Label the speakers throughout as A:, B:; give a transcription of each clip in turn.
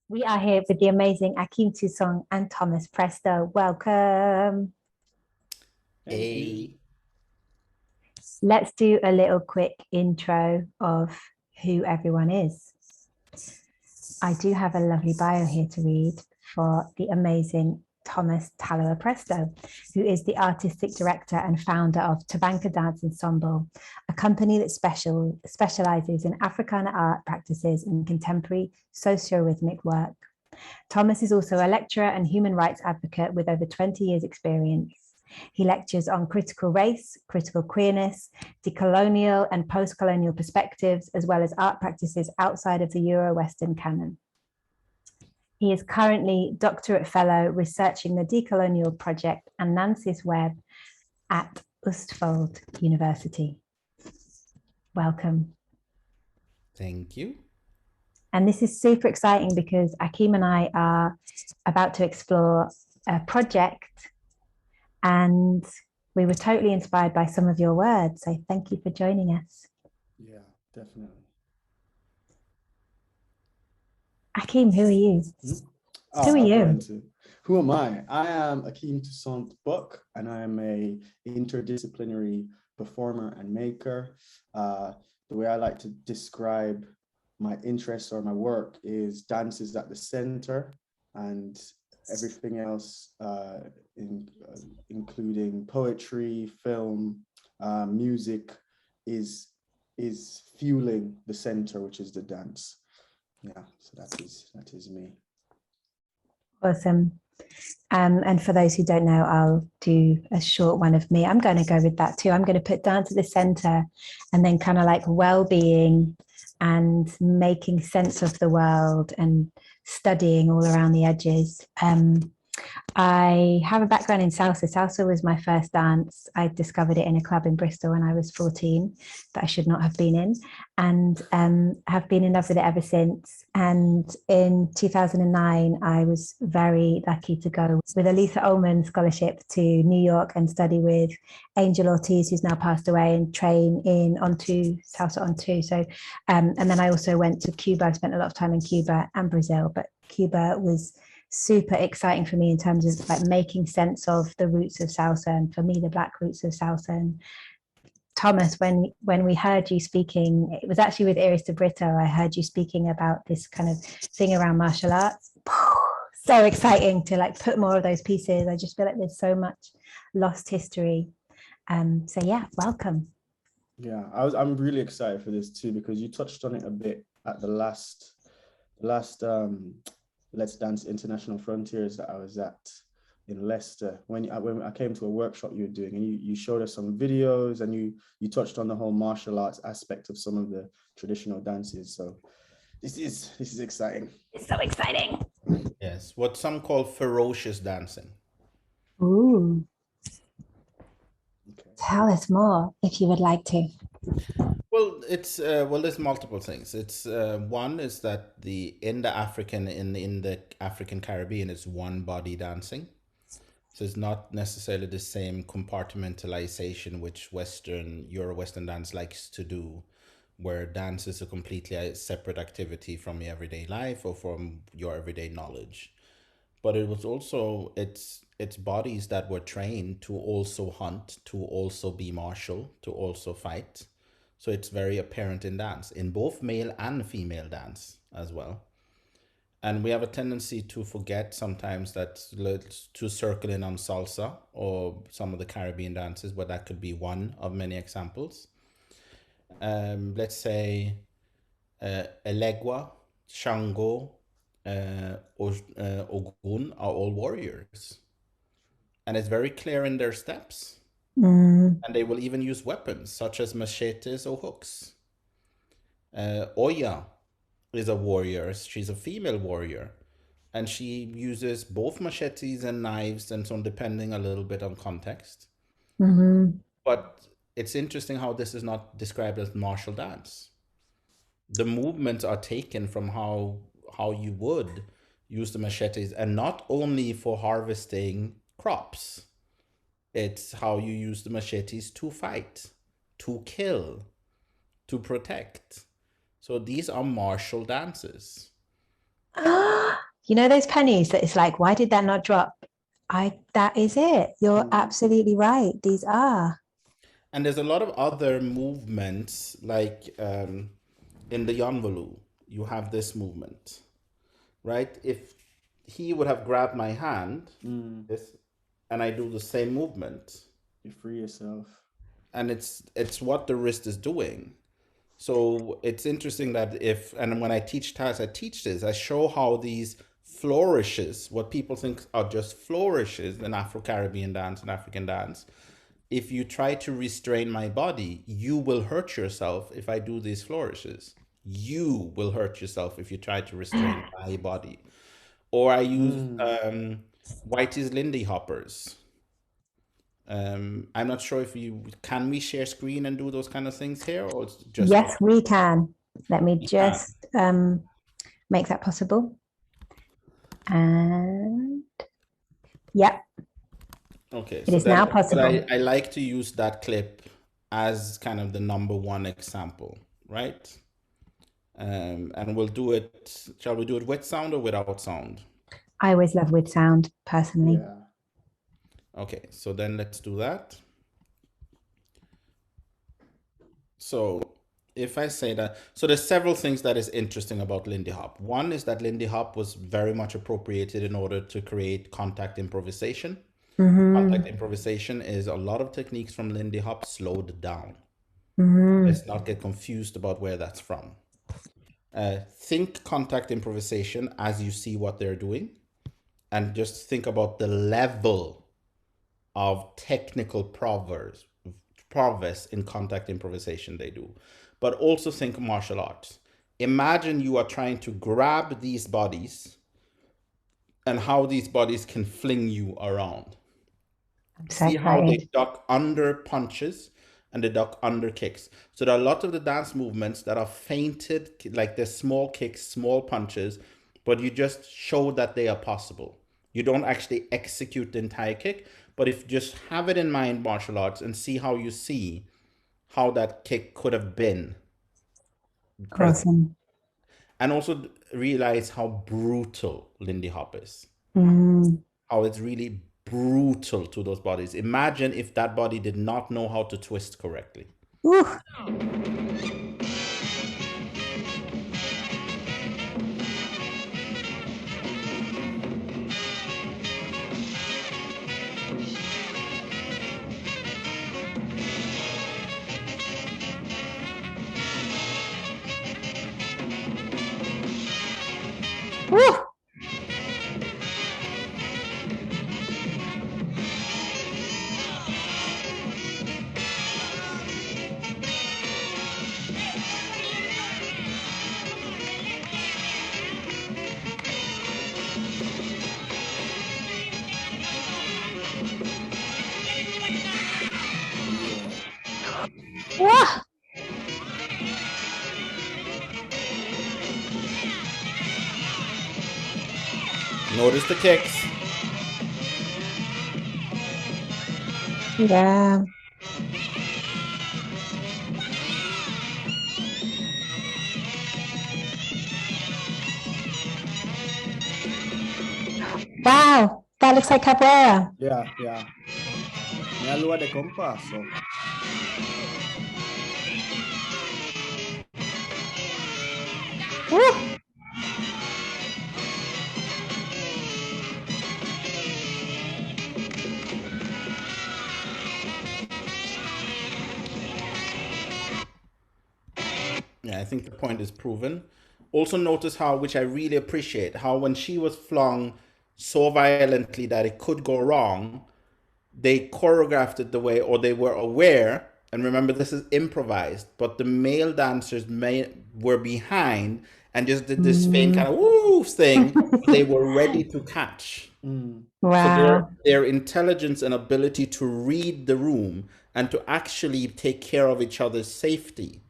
A: We are here with the amazing Akeim Toussaint and Thomas Presto. Welcome.
B: Hey.
A: Let's do a little quick intro of who everyone is. I do have a lovely bio here to read for the amazing Thomas Talawa Presto, who is the artistic director and founder of Tabanka Dance Ensemble, a company that specializes in Africana art practices and contemporary socio-rhythmic work. Thomas is also a lecturer and human rights advocate with over 20 years' experience. He lectures on critical race, critical queerness, decolonial and post-colonial perspectives, as well as art practices outside of the Euro-Western canon. He is currently doctorate fellow researching the decolonial project and Nancy's Web at Ostfold University. Welcome.
B: Thank you.
A: And this is super exciting because Akeim and I are about to explore a project, and we were totally inspired by some of your words. So thank you for joining us.
C: Yeah, definitely.
A: Akeim, who are you? Who are you?
C: Who am I? I am Akeim Toussaint Buck, and I am a interdisciplinary performer and maker. The way I like to describe my interests or my work is dance is at the center, and everything else, including poetry, film, music, is fueling the center, which is the dance. Yeah, so that is me.
A: Awesome. And for those who don't know, I'll do a short one of me. I'm going to go with that too. I'm going to put dance at the center, and then kind of like well-being and making sense of the world and studying all around the edges. I have a background in salsa. Salsa was my first dance. I discovered it in a club in Bristol when I was 14 that I should not have been in, and have been in love with it ever since. And in 2009, I was very lucky to go with a Lisa Ullman scholarship to New York and study with Angel Ortiz, who's now passed away, and train in salsa on two. So, and then I also went to Cuba. I spent a lot of time in Cuba and Brazil, but Cuba was super exciting for me in terms of like making sense of the roots of salsa, and for me the black roots of salsa. And Thomas, when we heard you speaking, it was actually with Iris de Brito. I heard you speaking about this kind of thing around martial arts. So exciting to like put more of those pieces. I just feel like there's so much lost history. So yeah, welcome.
C: Yeah, I'm really excited for this too, because you touched on it a bit at the last Let's Dance International Frontiers that I was at in Leicester, when I came to a workshop you were doing, and you showed us some videos, and you touched on the whole martial arts aspect of some of the traditional dances. So this is exciting.
A: It's so exciting.
B: Yes, what some call ferocious dancing.
A: Ooh. Okay. Tell us more if you would like to.
B: Well, it's there's multiple things. It's one is that in the African Caribbean, it's one body dancing. So it's not necessarily the same compartmentalization which Euro-Western dance likes to do, where dance is a completely separate activity from your everyday life or from your everyday knowledge. But it was also it's bodies that were trained to also hunt, to also be martial, to also fight. So it's very apparent in dance, in both male and female dance as well. And we have a tendency to forget sometimes to circle in on salsa or some of the Caribbean dances, but that could be one of many examples. Let's say Elegua, Shango, Ogun are all warriors. And it's very clear in their steps. And they will even use weapons such as machetes or hooks. Oya is a warrior. She's a female warrior, and she uses both machetes and knives, and so on, depending a little bit on context. But it's interesting how this is not described as martial dance. The movements are taken from how you would use the machetes, and not only for harvesting crops. It's how you use the machetes to fight, to kill, to protect. So these are martial dances.
A: You know those pennies that it's like, why did that not drop? That is it. You're absolutely right. These are.
B: And there's a lot of other movements, like in the Yanvalu, you have this movement, right? If he would have grabbed my hand, this, and I do the same movement,
C: You free yourself.
B: and it's what the wrist is doing. So it's interesting that and when I teach tasks, I teach this, I show how these flourishes, what people think are just flourishes in Afro-Caribbean dance and African dance, if you try to restrain my body, you will hurt yourself if I do these flourishes. You will hurt yourself if you try to restrain my body. Or I use Whitey's Lindy Hoppers. I'm not sure if can we share screen and do those kind of things here, or it's just
A: yes, we can. Let me just make that possible. And yep.
B: Okay,
A: it is now possible.
B: I like to use that clip as kind of the number one example, right? And we'll do it. Shall we do it with sound or without sound?
A: I always love with sound, personally.
C: Yeah.
B: Okay, so then let's do that. So if I say that, so there's several things that is interesting about Lindy Hop. One is that Lindy Hop was very much appropriated in order to create contact improvisation. Contact improvisation is a lot of techniques from Lindy Hop slowed down. Let's not get confused about where that's from. Think contact improvisation as you see what they're doing, and just think about the level of technical prowess in contact improvisation they do. But also think martial arts. Imagine you are trying to grab these bodies and how these bodies can fling you around. See how they duck under punches and they duck under kicks. So there are a lot of the dance movements that are feinted, like they're small kicks, small punches, but you just show that they are possible. You don't actually execute the entire kick, but if you just have it in mind, martial arts, and see how that kick could have been present.
A: Awesome.
B: And also realize how brutal Lindy Hop is. How it's really brutal to those bodies. Imagine if that body did not know how to twist correctly.
A: Ooh. Woo. Wah.
B: Notice the kicks.
A: Yeah. Wow, that looks like capoeira.
C: Yeah, yeah. Mira lua de compasso.
A: Woo.
B: Yeah, I think the point is proven. Also notice how, which I really appreciate, how when she was flung so violently that it could go wrong, they choreographed it the way, or they were aware, and remember this is improvised, but the male dancers were behind and just did this faint kind of woo thing. They were ready to catch.
A: Wow.
B: So their intelligence and ability to read the room and to actually take care of each other's safety.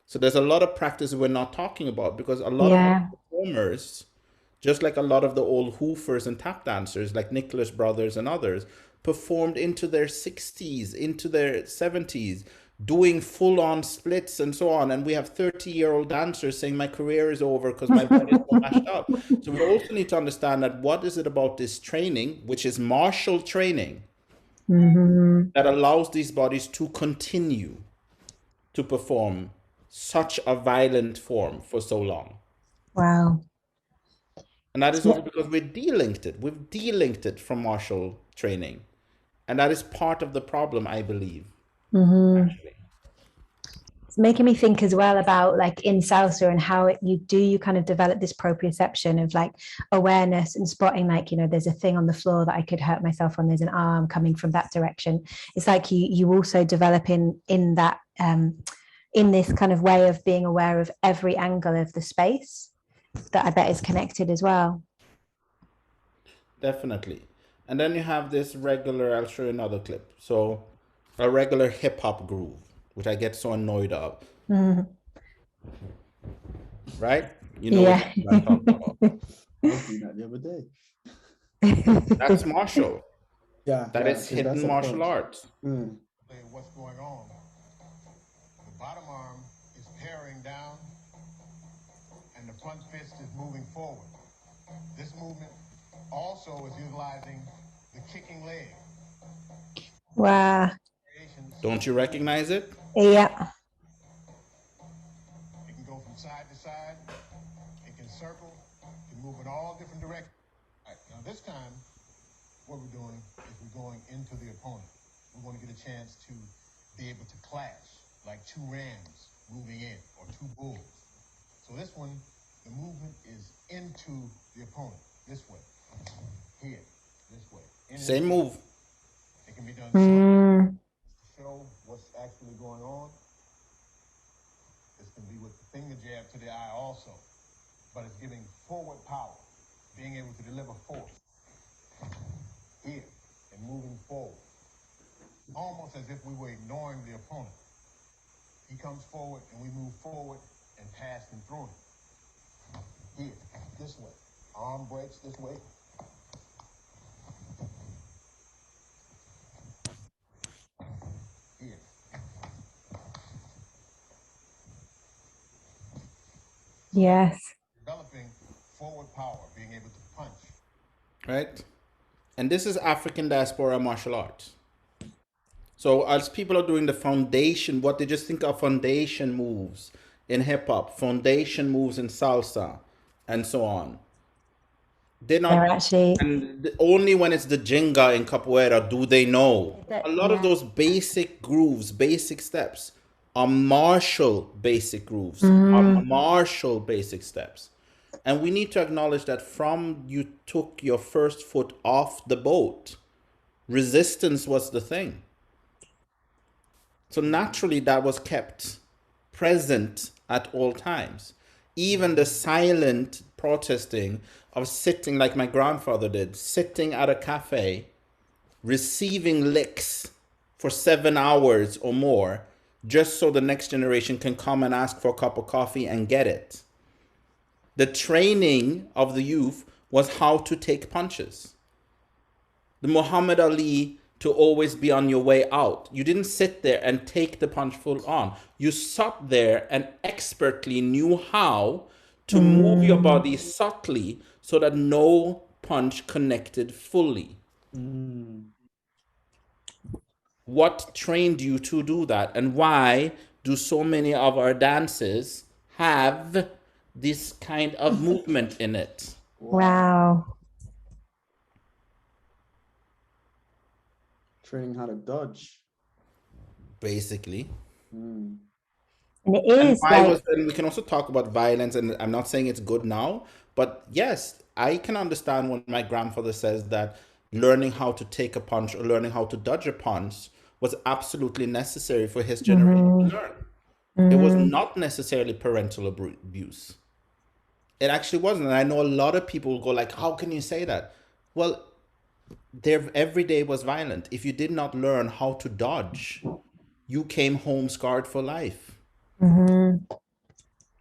B: So there's a lot of practice we're not talking about, because a lot of performers, just like a lot of the old hoofers and tap dancers like Nicholas Brothers and others, performed into their 60s, into their 70s, doing full-on splits and so on. And we have 30-year-old dancers saying my career is over because my body is so mashed up. So we also need to understand that what is it about this training, which is martial training, that allows these bodies to continue to perform such a violent form for so long.
A: Wow.
B: And that is also because we've de-linked it. We've de-linked it from martial training. And that is part of the problem, I believe. Actually.
A: It's making me think as well about like in salsa and how you kind of develop this proprioception of like awareness and spotting, like, you know, there's a thing on the floor that I could hurt myself on, there's an arm coming from that direction. It's like you also develop in that in this kind of way of being aware of every angle of the space that I bet is connected as well.
B: Definitely. And then you have this regular, I'll show you another clip. So a regular hip hop groove, which I get so annoyed of. Right? You know what I'm talking about.
C: I was doing that the other day.
B: That's martial.
C: Yeah.
B: That is hidden martial arts.
D: What's going on? The bottom arm is paring down and the front fist is moving forward. This movement also is utilizing the kicking leg.
A: Wow.
B: Don't you recognize it?
A: Yeah.
D: It can go from side to side. It can circle. It can move in all different directions. All right, now this time, what we're doing is we're going into the opponent. We want to get a chance to be able to clash like two rams moving in or two bulls. So this one, the movement is into the opponent. This way. Here. This way.
B: Same move.
D: It can be done short. Show what's actually going on. This can be with the finger jab to the eye also, but it's giving forward power, being able to deliver force here and moving forward, almost as if we were ignoring the opponent. He comes forward and we move forward and pass him through him. Here, this way. Arm breaks this way. Here.
A: Yes.
D: Developing forward power, being able to punch.
B: Right? And this is African diaspora martial arts. So as people are doing the foundation, what they just think of foundation moves in hip hop, foundation moves in salsa, and so on. They're
A: actually,
B: and only when it's the jinga in capoeira do they know. A lot of those basic grooves, basic steps are martial basic grooves, are martial basic steps. And we need to acknowledge that from you took your first foot off the boat, resistance was the thing. So naturally that was kept present at all times. Even the silent protesting of sitting like my grandfather did, sitting at a cafe, receiving licks for 7 hours or more, just so the next generation can come and ask for a cup of coffee and get it. The training of the youth was how to take punches. The Muhammad Ali to always be on your way out. You didn't sit there and take the punch full on. You sat there and expertly knew how to move your body subtly so that no punch connected fully. What trained you to do that? And why do so many of our dances have this kind of movement in it?
A: Wow.
C: Training how to dodge.
B: Basically.
A: And it is
B: And we can also talk about violence, and I'm not saying it's good now, but yes, I can understand when my grandfather says that learning how to take a punch or learning how to dodge a punch was absolutely necessary for his generation to learn. It was not necessarily parental abuse. It actually wasn't. And I know a lot of people go like, how can you say that? Well, their every day was violent. If you did not learn how to dodge, you came home scarred for life.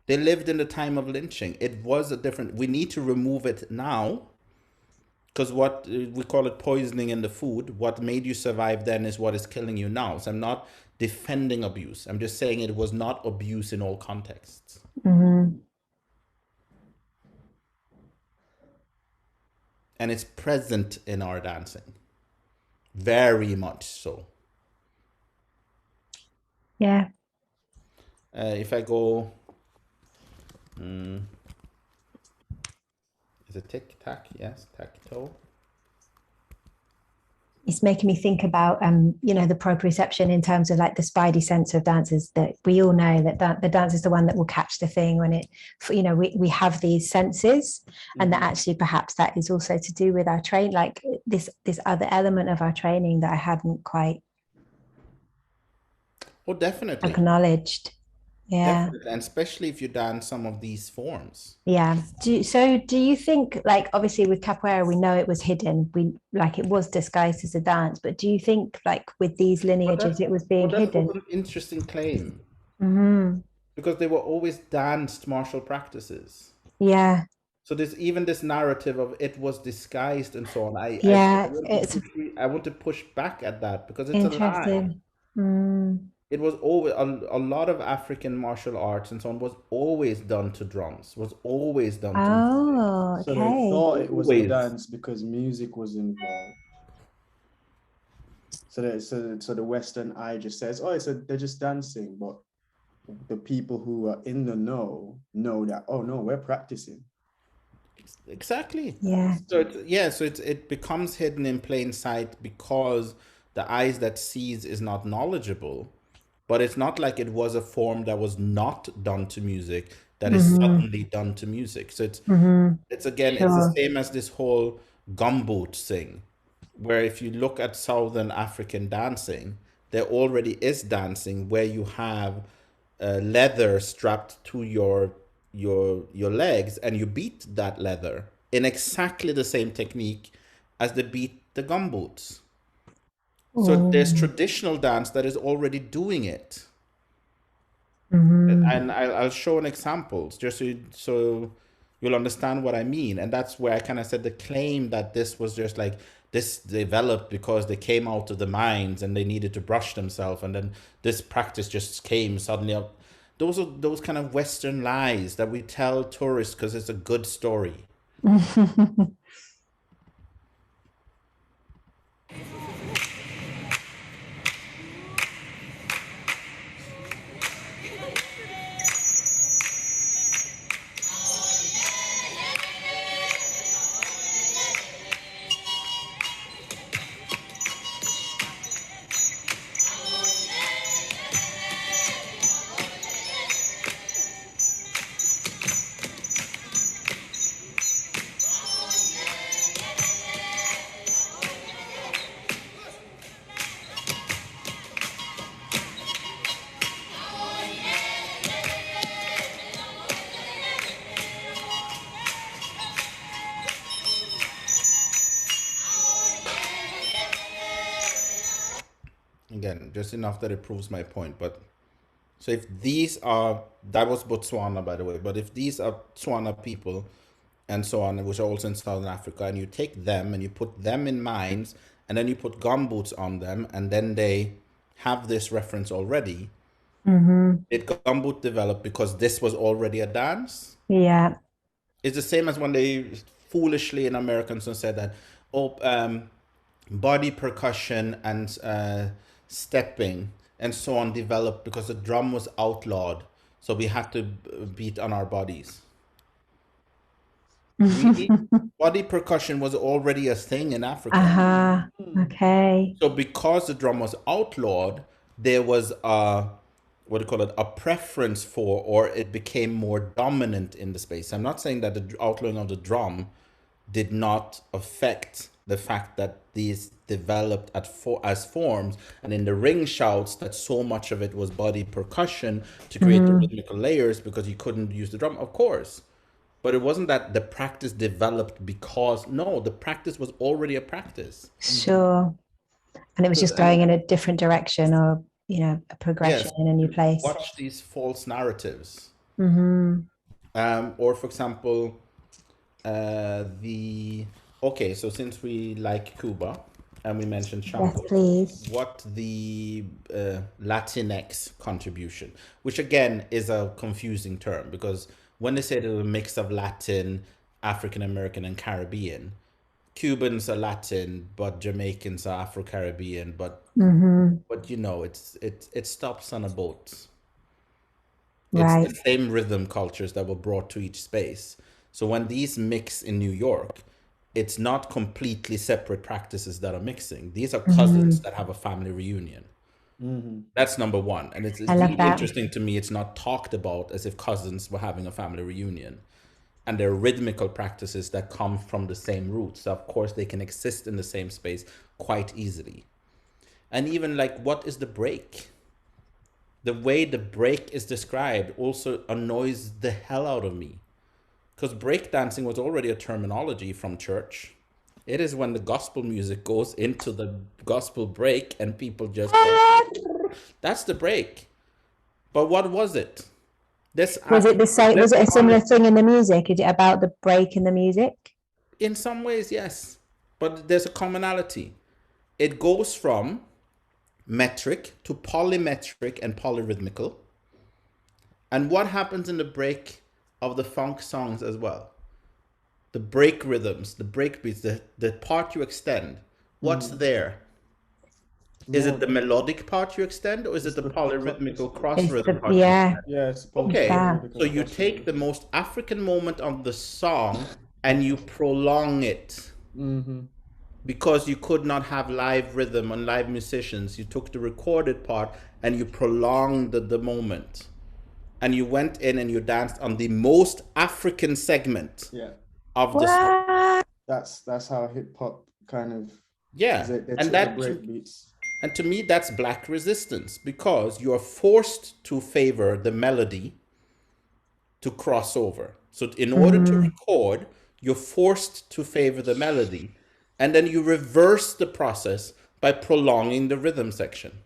B: They lived in the time of lynching. It was a different, we need to remove it now, because what we call it poisoning in the food, what made you survive then is what is killing you now. So I'm not defending abuse. I'm just saying it was not abuse in all contexts.
A: Mm-hmm.
B: And it's present in our dancing. Very much so.
A: Yeah.
B: If I go, is it tic tac? Yes, tac toe.
A: It's making me think about, the proprioception in terms of like the spidey sense of dances, that we all know that the dance is the one that will catch the thing when it, we have these senses, and that actually perhaps that is also to do with our train, like this other element of our training that I hadn't quite
B: Definitely.
A: acknowledged. Yeah.
B: Definitely. And especially if you dance some of these forms.
A: Yeah. Do you think, like, obviously with capoeira, we know it was hidden, it was disguised as a dance, but do you think like with these lineages it was being hidden?
B: That's an interesting claim.
A: Mm-hmm.
B: Because they were always danced martial practices.
A: Yeah.
B: So there's even this narrative of it was disguised and so on. I want to push back at that because it's a lie.
A: Interesting.
B: It was always a lot of African martial arts and so on was always done to drums, was always done to music.
A: Oh,
C: So they
A: okay.
C: thought it was a
B: Always.
C: dance because music was involved. So the Western eye just says, oh, they're just dancing, but the people who are in the know that, oh no, we're practicing.
B: Exactly.
A: Yeah.
B: So it becomes hidden in plain sight because the eyes that sees is not knowledgeable. But it's not like it was a form that was not done to music that is suddenly done to music. So it's it's the same as this whole gumboot thing, where if you look at Southern African dancing, there already is dancing where you have leather strapped to your legs and you beat that leather in exactly the same technique as they beat the gumboots. So there's traditional dance that is already doing it. And I'll show an example just so you'll understand what I mean. And that's where I kind of said the claim that this was just like this developed because they came out of the mines and they needed to brush themselves. And then this practice just came suddenly up. Those are those kind of Western lies that we tell tourists because it's a good story. Again, just enough that it proves my point. But so if these are, that was Botswana, by the way, but if these are Tswana people and so on, which are also in Southern Africa, and you take them and you put them in mines, and then you put gumboots on them, and then they have this reference already, did gumboot develop because this was already a dance?
A: Yeah.
B: It's the same as when they foolishly in Americans said that, body percussion and stepping and so on developed because the drum was outlawed, so we had to beat on our bodies. Really? Body percussion was already a thing in Africa.
A: Okay.
B: So because the drum was outlawed, there was a a preference for, or it became more dominant in the space. I'm not saying that the outlawing of the drum did not affect the fact that these developed as forms, and in the ring shouts that so much of it was body percussion to create the rhythmical layers because you couldn't use the drum, of course. But it wasn't that the practice developed because, no, the practice was already a practice.
A: Sure. And it was just going in a different direction, or, a progression in a new place.
B: Watch these false narratives.
A: Mm-hmm.
B: Or for example, so since we like Cuba, and we mentioned
A: Yes,
B: Shango,
A: please.
B: what the Latinx contribution, which again is a confusing term, because when they say there's a mix of Latin, African American, and Caribbean, Cubans are Latin, but Jamaicans are Afro-Caribbean, but you know, it stops on a boat. It's
A: Right.
B: the same rhythm cultures that were brought to each space. So when these mix in New York, it's not completely separate practices that are mixing. These are cousins that have a family reunion. That's number one. And it's
A: I love
B: really
A: that.
B: interesting to me. It's not talked about as if cousins were having a family reunion. And they're rhythmical practices that come from the same roots. So of course, they can exist in the same space quite easily. And even like, what is the break? The way the break is described also annoys the hell out of me. Because breakdancing was already a terminology from church. It is when the gospel music goes into the gospel break and people just go, that's the break. But what was it?
A: Was it the same? Was it a similar thing in the music? Is it about the break in the music?
B: In some ways, yes. But there's a commonality. It goes from metric to polymetric and polyrhythmical. And what happens in the break of the funk songs as well? The break rhythms, the break beats, the part you extend. What's there? Is it the melodic part you extend, or is it the polyrhythmical cross rhythm part?
A: Yeah.
C: Yes.
B: Okay, so you take the most African moment of the song and you prolong it. Because you could not have live rhythm and live musicians. You took the recorded part and you prolonged the moment. And you went in and you danced on the most African segment of the song.
C: That's how hip hop kind of
B: and to me that's black resistance, because you are forced to favor the melody to cross over. So in order to record, you're forced to favor the melody, and then you reverse the process by prolonging the rhythm section.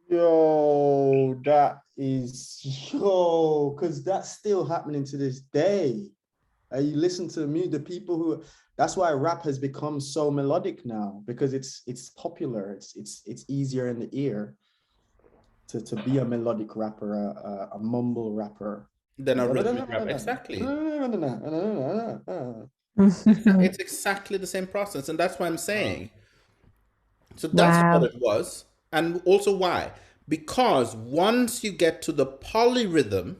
C: Yo, because that's still happening to this day. You listen to the people who, that's why rap has become so melodic now, because it's popular. It's easier in the ear to be a melodic rapper, a mumble rapper.
B: Than a rhythmic rapper, exactly. It's exactly the same process, and that's what I'm saying. So that's what it was, and also why? Because once you get to the polyrhythm,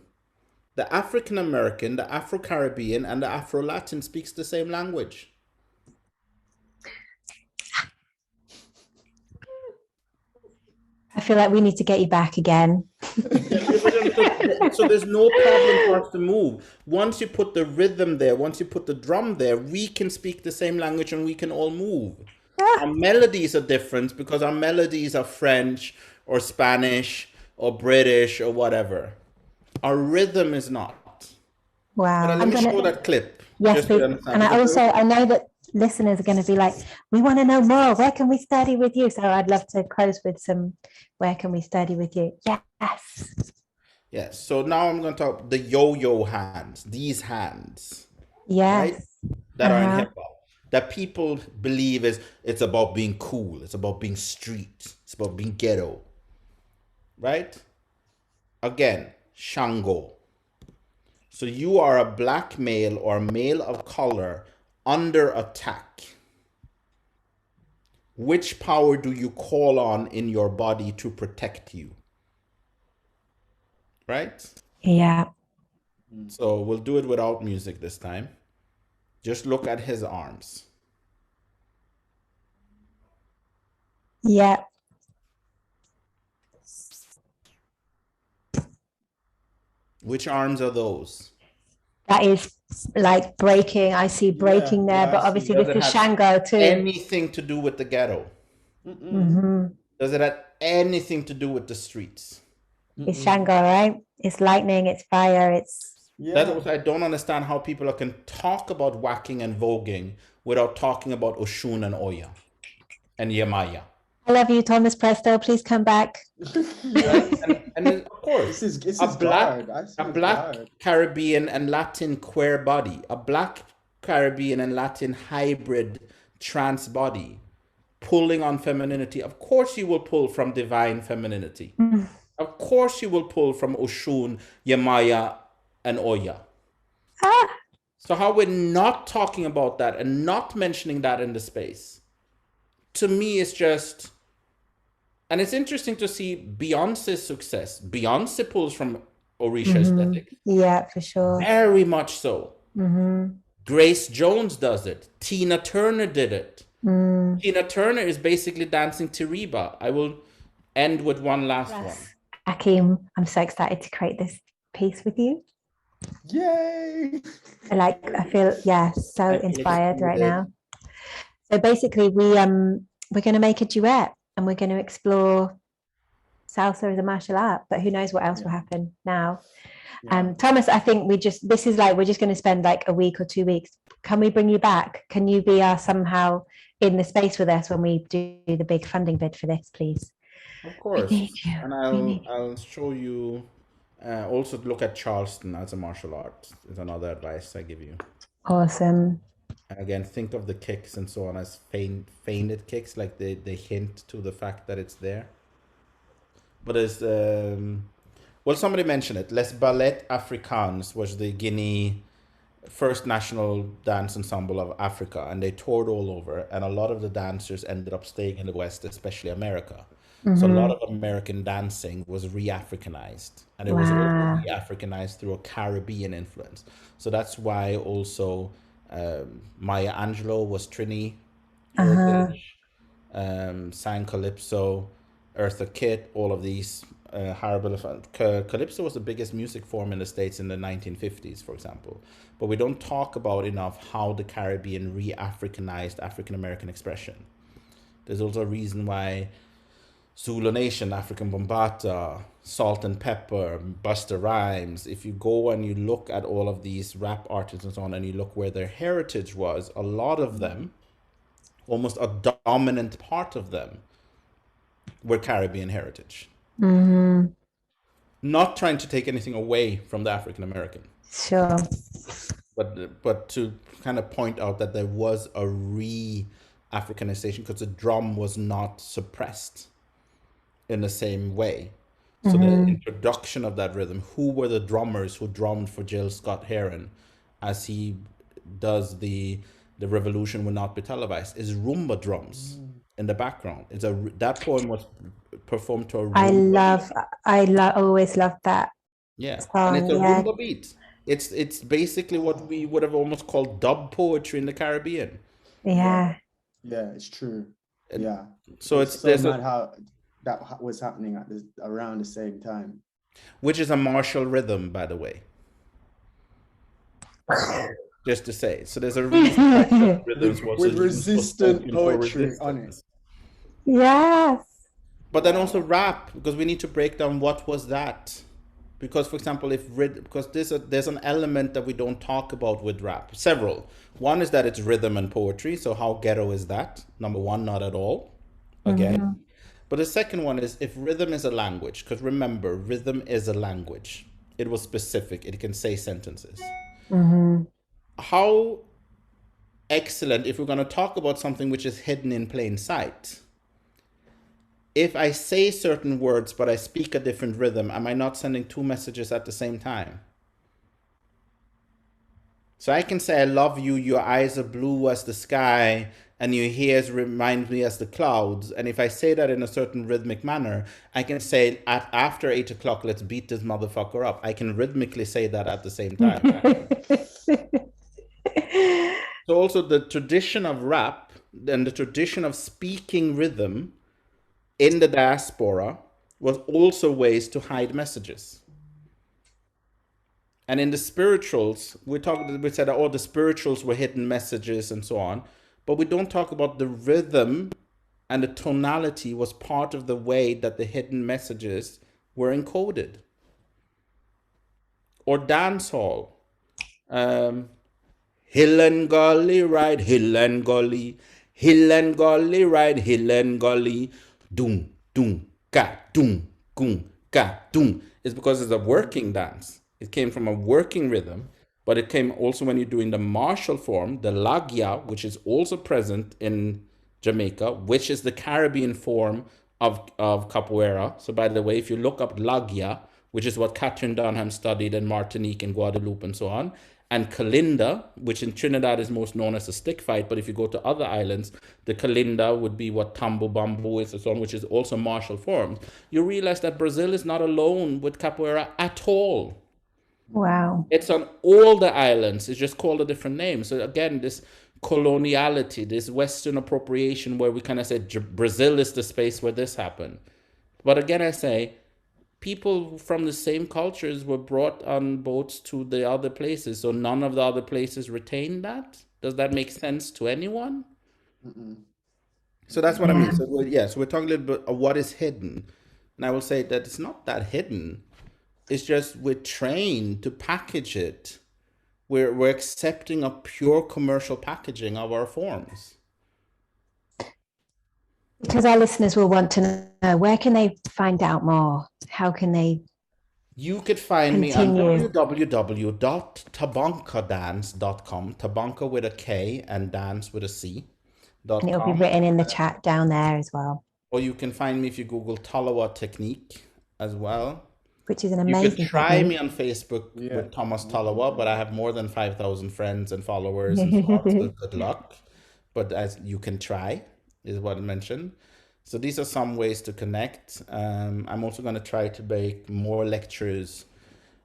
B: the African American, the Afro Caribbean, and the Afro Latin speaks the same language.
A: I feel like we need to get you back again.
B: So there's no problem for us to move. Once you put the rhythm there, once you put the drum there, we can speak the same language and we can all move. Our melodies are different because our melodies are French or Spanish or British or whatever. Our rhythm is not.
A: Wow.
B: But let me show that clip.
A: Yes, please. And I know that listeners are going to be like, we want to know more. Where can we study with you? So I'd love to close with some, where can we study with you? Yes.
B: Yes. So now I'm going to talk the yo-yo hands, these hands.
A: Yes.
B: Right? That are in hip hop. That people believe it's about being cool. It's about being street. It's about being ghetto. Right? Again, Shango. So you are a black male or male of color under attack. Which power do you call on in your body to protect you? Right?
A: Yeah.
B: So we'll do it without music this time. Just look at his arms.
A: Yeah.
B: Which arms are those?
A: That is like breaking. I see breaking there, but obviously this is Shango too.
B: Anything to do with the ghetto? Does it have anything to do with the streets?
A: It's Shango, right? It's lightning, it's fire, it's...
B: That's what I don't understand, how people can talk about whacking and voguing without talking about Oshun and Oya and Yamaya.
A: I love you, Thomas Presto. Please come back.
B: and of course,
C: this is
B: a black Caribbean and Latin queer body, a black Caribbean and Latin hybrid trans body, pulling on femininity, of course you will pull from divine femininity. Of course you will pull from Oshun, Yemaya, and Oya. So how we're not talking about that and not mentioning that in the space, to me, is just... And it's interesting to see Beyonce's success. Beyonce pulls from Orisha aesthetic.
A: Yeah, for sure.
B: Very much so. Grace Jones does it. Tina Turner did it. Tina Turner is basically dancing Tiriba. I will end with one last one.
A: Akeim, I'm so excited to create this piece with you.
C: Yay!
A: I feel, so inspired right now. So basically we're going to make a duet and we're going to explore salsa as a martial art, but who knows what else will happen now. Thomas, I think we're just going to spend like a week or 2 weeks. Can we bring you back? Can you be somehow in the space with us when we do the big funding bid for this, please?
B: Of course.
A: We need you.
B: And I'll show you, also look at Charleston as a martial art is another advice I give you.
A: Awesome.
B: And again, think of the kicks and so on as feigned kicks, like they hint to the fact that it's there. But as somebody mentioned it. Les Ballets Africains was the Guinea first national dance ensemble of Africa, and they toured all over. And a lot of the dancers ended up staying in the West, especially America. So a lot of American dancing was re-Africanized, and it was also re-Africanized through a Caribbean influence. So that's why also Maya Angelou was Trini, sang Calypso, Eartha Kitt, all of these horrible... Calypso was the biggest music form in the States in the 1950s, for example. But we don't talk about enough how the Caribbean re-Africanized African-American expression. There's also a reason why Zulu Nation, African Bombata, Salt and Pepper, Busta Rhymes, if you go and you look at all of these rap artists and so on, and you look where their heritage was, a lot of them, almost a dominant part of them, were Caribbean heritage. Not trying to take anything away from the African American.
A: Sure.
B: But to kind of point out that there was a re-Africanization because the drum was not suppressed in the same way. So the introduction of that rhythm, who were the drummers who drummed for Jill Scott Heron as he does the revolution will not be televised, is rumba drums in the background. That poem was performed to a rumba
A: I always loved that.
B: Yeah,
A: song,
B: and it's a rumba beat. It's basically what we would have almost called dub poetry in the Caribbean.
A: Yeah,
C: it's true.
B: So
C: it's so mad how that was happening around the same time.
B: Which is a martial rhythm, by the way. Just to say, so there's a reason
C: with resistant poetry on it.
A: Yes.
B: But then also rap, because we need to break down what was that. Because, for example, because there's an element that we don't talk about with rap. Several. One is that it's rhythm and poetry. So how ghetto is that? Number one, not at all. Again. But the second one is if rhythm is a language. Because remember, rhythm is a language. It was specific. It can say sentences. How excellent if we're going to talk about something which is hidden in plain sight. If I say certain words, but I speak a different rhythm, am I not sending two messages at the same time? So I can say, I love you, your eyes are blue as the sky, and your ears remind me as the clouds. And if I say that in a certain rhythmic manner, I can say, after 8 o'clock, let's beat this motherfucker up. I can rhythmically say that at the same time. So also the tradition of rap and the tradition of speaking rhythm in the diaspora was also ways to hide messages. And in the spirituals, we said that all the spirituals were hidden messages and so on, but we don't talk about the rhythm and the tonality was part of the way that the hidden messages were encoded. Or dancehall. Hill and gully ride, hill and gully, hill and gully ride, hill and gully, doom, doom, ka, doom, goom, ka, doom. It's because it's a working dance. It came from a working rhythm, but it came also when you're doing the martial form, the lagya, which is also present in Jamaica, which is the Caribbean form of capoeira. So by the way, if you look up Lagia, which is what Catherine Dunham studied in Martinique and Guadeloupe and so on, and Kalinda, which in Trinidad is most known as a stick fight, but if you go to other islands, the Kalinda would be what Tambo Bambu is and so on, which is also martial forms. You realize that Brazil is not alone with capoeira at all.
A: Wow.
B: It's on all the islands. It's just called a different name. So again, this coloniality, this Western appropriation where we kind of said Brazil is the space where this happened. But again, I say, people from the same cultures were brought on boats to the other places. So none of the other places retained that. Does that make sense to anyone? So that's what I mean. So we're talking a little bit of what is hidden. And I will say that it's not that hidden. It's just we're trained to package it. We're accepting a pure commercial packaging of our forms.
A: Because our listeners will want to know, where can they find out more? How can they
B: You could find
A: continue?
B: me on www.tabankadance.com, Tabanka with a K and dance with a C.
A: And it'll be written in the chat down there as well.
B: Or you can find me if you Google Talawa Technique as well.
A: Which is an
B: You
A: amazing
B: could try
A: technique.
B: me on Facebook with Thomas Talawa, but I have more than 5,000 friends and followers and so on, so good luck. But as you can try, is what I mentioned. So these are some ways to connect. I'm also going to try to make more lectures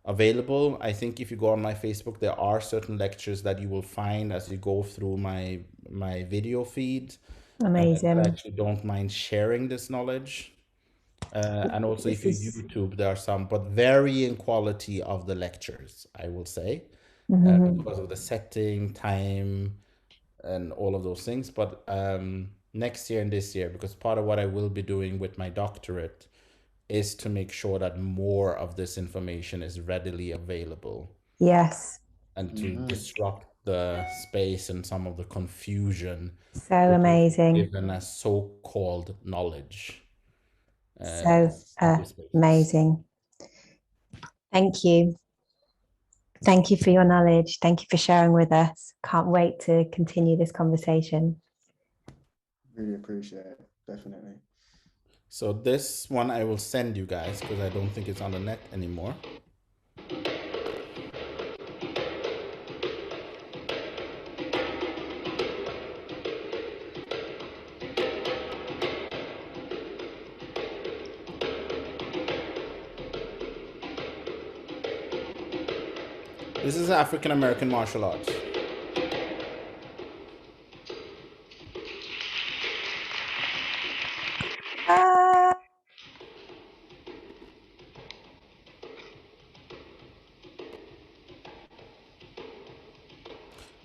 B: available. I think if you go on my Facebook, there are certain lectures that you will find as you go through my video feed.
A: Amazing.
B: I actually don't mind sharing this knowledge. And also if you YouTube, there are some, but varying quality of the lectures, I will say, because of the setting, time, and all of those things. But next year and this year, because part of what I will be doing with my doctorate is to make sure that more of this information is readily available.
A: Yes.
B: And to disrupt the space and some of the confusion.
A: So amazing.
B: Given as so-called knowledge.
A: So amazing. Thank you. Thank you for your knowledge. Thank you for sharing with us. Can't wait to continue this conversation.
C: Really appreciate it. Definitely.
B: So this one I will send you guys because I don't think it's on the net anymore. This is African American martial arts.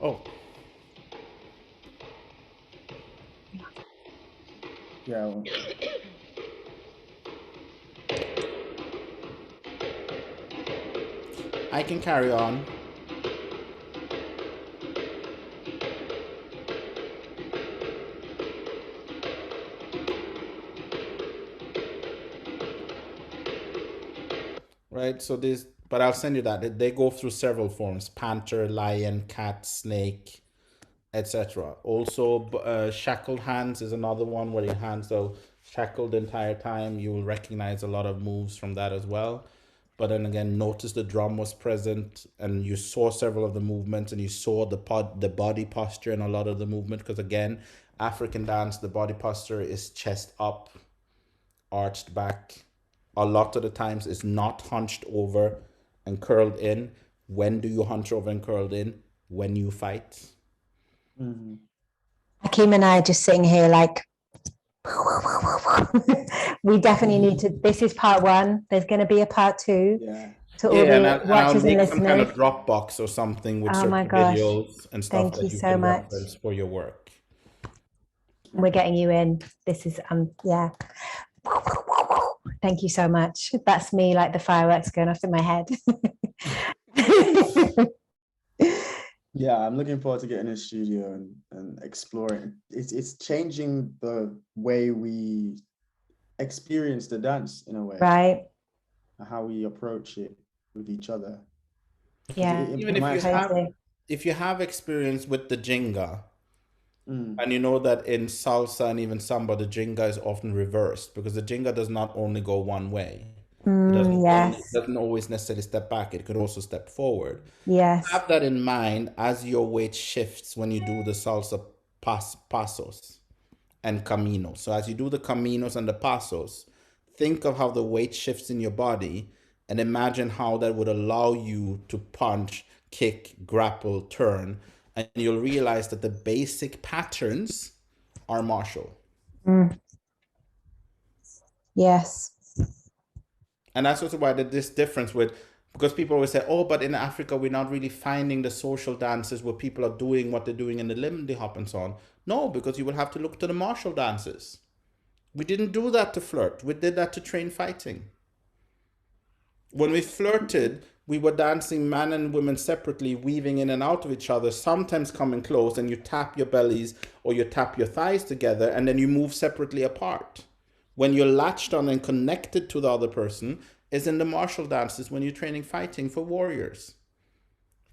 B: Oh.
C: Yeah. Well.
B: I can carry on. Right, so this, but I'll send you that. They go through several forms: panther, lion, cat, snake, etc. Also, shackled hands is another one where your hands are shackled the entire time. You will recognize a lot of moves from that as well. But then again, notice the drum was present and you saw several of the movements and you saw the body posture in a lot of the movement. Because again, African dance, the body posture is chest up, arched back. A lot of the times it's not hunched over and curled in. When do you hunch over and curled in? When you fight.
A: Akeim and I are just sitting here like, we definitely need to, this is part one. There's going to be a part two.
C: Yeah.
A: To all the watchers and listeners.
B: Some kind of Dropbox or something with certain videos and stuff that you can reference for your work.
A: We're getting you in. This is, yeah. Thank you so much. That's me, like the fireworks going off in my head.
C: Yeah, I'm looking forward to getting in the studio and exploring. It's changing the way we experience the dance in a way.
A: Right.
C: How we approach it with each other.
A: Yeah.
B: Even if you have experience with the Jenga, And you know that in salsa and even samba, the jinga is often reversed because the jinga does not only go one way. It
A: Yes.
B: doesn't always necessarily step back. It could also step forward.
A: Yes.
B: Have that in mind as your weight shifts when you do the salsa pasos and caminos. So as you do the caminos and the pasos, think of how the weight shifts in your body and imagine how that would allow you to punch, kick, grapple, turn, and you'll realize that the basic patterns are martial.
A: Yes.
B: And that's also why this difference with, because people always say, oh, but in Africa, we're not really finding the social dances where people are doing what they're doing in the Lindy Hop and so on. No, because you will have to look to the martial dances. We didn't do that to flirt. We did that to train fighting. When we flirted, we were dancing man and women separately, weaving in and out of each other, sometimes coming close, and you tap your bellies or you tap your thighs together, and then you move separately apart. When you're latched on and connected to the other person is in the martial dances when you're training fighting for warriors.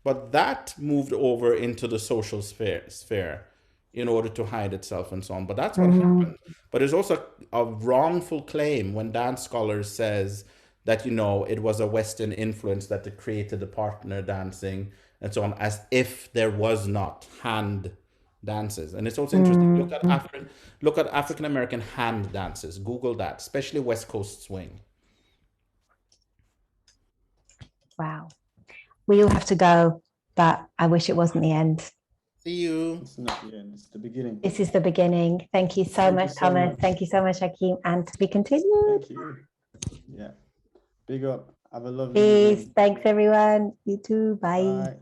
B: But that moved over into the social sphere in order to hide itself and so on. But that's what happened. But there's also a wrongful claim when dance scholars says that, you know, it was a Western influence that created the partner dancing and so on, as if there was not hand dances. And it's also interesting. Look at African American hand dances. Google that, especially West Coast swing.
A: Wow. We all have to go, but I wish it wasn't the end.
B: See you.
C: It's not the end, it's the beginning.
A: This is the beginning. Thank you so much, Thomas. Thank you so much, Akeim. And to be continued.
C: Thank you. Yeah. Big up. Have a lovely
A: Peace.
C: evening.
A: Thanks, everyone. You too. Bye.
C: Bye.